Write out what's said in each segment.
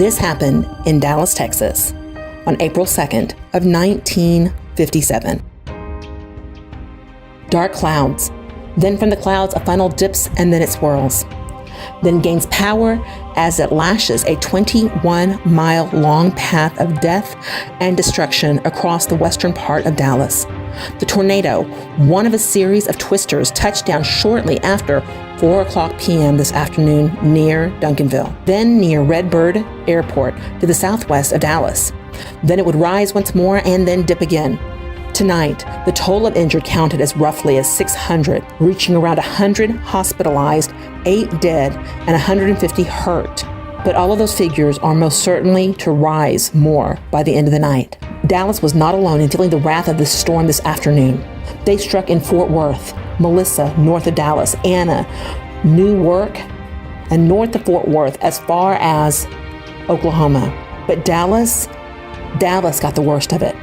This happened in Dallas, Texas on April 2nd of 1957. Dark clouds. Then from the clouds, a funnel dips and then it swirls. Then gains power as it lashes a 21-mile-long path of death and destruction across the western part of Dallas. The tornado, one of a series of twisters, touched down shortly after 4 o'clock p.m. this afternoon near Duncanville, then near Redbird Airport to the southwest of Dallas. Then it would rise once more and then dip again. Tonight, the total of injured counted as roughly as 600, reaching around 100 hospitalized, 8 dead, and 150 hurt. But all of those figures are most certainly to rise more by the end of the night. Dallas was not alone in feeling the wrath of this storm this afternoon. They struck in Fort Worth, Melissa, north of Dallas, Anna, Newark, and north of Fort Worth as far as Oklahoma. But Dallas got the worst of it.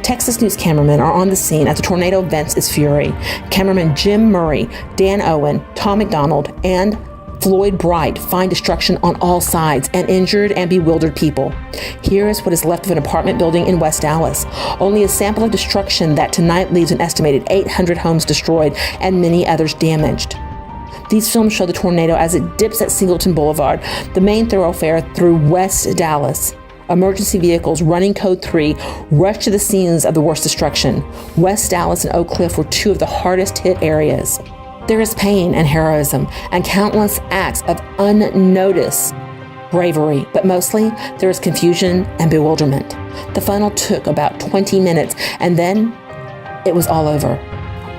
Texas News cameramen are on the scene as the tornado vents its fury. Cameraman Jim Murray, Dan Owen, Tom McDonald, and Floyd Bright find destruction on all sides and injured and bewildered people. Here is what is left of an apartment building in West Dallas. Only a sample of destruction that tonight leaves an estimated 800 homes destroyed and many others damaged. These films show the tornado as it dips at Singleton Boulevard, the main thoroughfare through West Dallas. Emergency vehicles running Code 3 rushed to the scenes of the worst destruction. West Dallas and Oak Cliff were two of the hardest hit areas. There is pain and heroism and countless acts of unnoticed bravery, but mostly there is confusion and bewilderment. The funnel took about 20 minutes and then it was all over.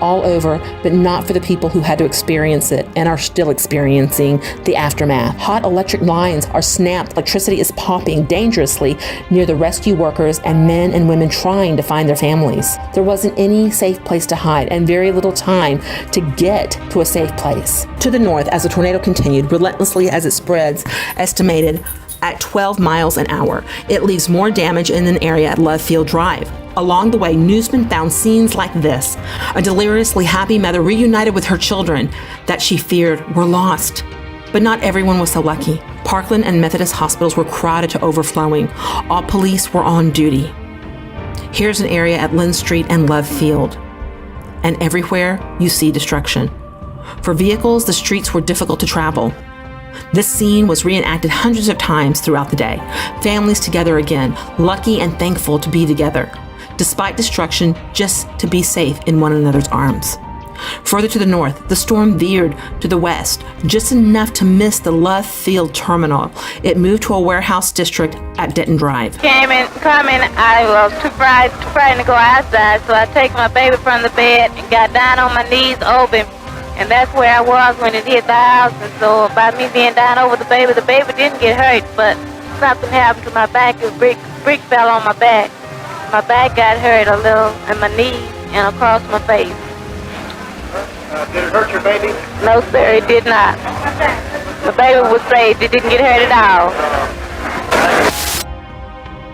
All over, but not for the people who had to experience it and are still experiencing the aftermath. Hot electric lines are snapped, electricity is popping dangerously near the rescue workers and men and women trying to find their families. There wasn't any safe place to hide and very little time to get to a safe place. To the north, as the tornado continued, relentlessly as it spreads, estimated at 12 miles an hour, it leaves more damage in an area at Love Field Drive. Along the way, newsmen found scenes like this. A deliriously happy mother reunited with her children that she feared were lost. But not everyone was so lucky. Parkland and Methodist hospitals were crowded to overflowing. All police were on duty. Here's an area at Lynn Street and Love Field. And everywhere you see destruction. For vehicles, the streets were difficult to travel. This scene was reenacted hundreds of times throughout the day. Families together again, lucky and thankful to be together. Despite destruction, just to be safe in one another's arms. Further to the north, the storm veered to the west, just enough to miss the Love Field terminal. It moved to a warehouse district at Denton Drive. Coming, I was too frightened to go outside, so I take my baby from the bed and got down on my knees open. And that's where I was when it hit the house. And so by me being down over the baby didn't get hurt, but something happened to my back. A brick fell on my back. My back got hurt a little, and my knees, and across my face. Did it hurt your baby? No, sir, it did not. The baby was safe. It didn't get hurt at all.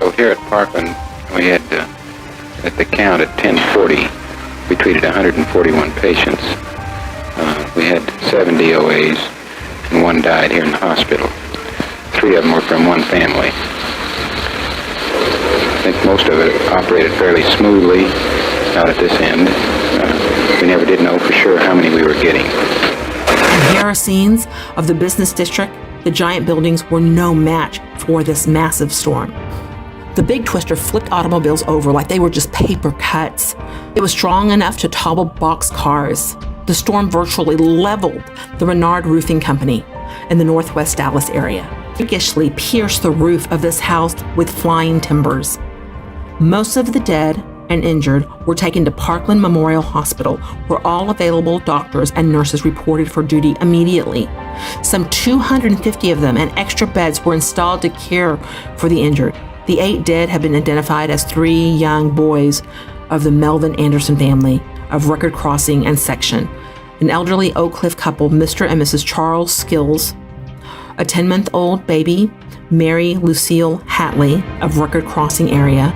So here at Parkland, we had, at the count at 10:40, we treated 141 patients. We had 7 DOAs, and 1 died here in the hospital. 3 of them were from one family. I think most of it operated fairly smoothly out at this end. We never did know for sure how many we were getting. Here are scenes of the business district. The giant buildings were no match for this massive storm. The big twister flipped automobiles over like they were just paper cuts. It was strong enough to topple box cars. The storm virtually leveled the Renard Roofing Company in the northwest Dallas area. Freakishly pierced the roof of this house with flying timbers. Most of the dead and injured were taken to Parkland Memorial Hospital, where all available doctors and nurses reported for duty immediately. Some 250 of them and extra beds were installed to care for the injured. The 8 dead have been identified as 3 young boys of the Melvin Anderson family of Record Crossing and Section, an elderly Oak Cliff couple, Mr. and Mrs. Charles Skills, a 10-month-old baby, Mary Lucille Hatley of Record Crossing area,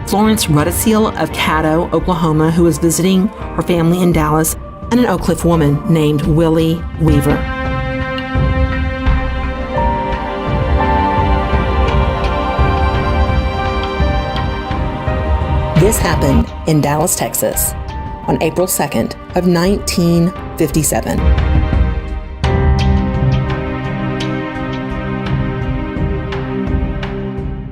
Florence Ruddiseel of Caddo, Oklahoma, who was visiting her family in Dallas, and an Oak Cliff woman named Willie Weaver. This happened in Dallas, Texas on April 2nd of 1957.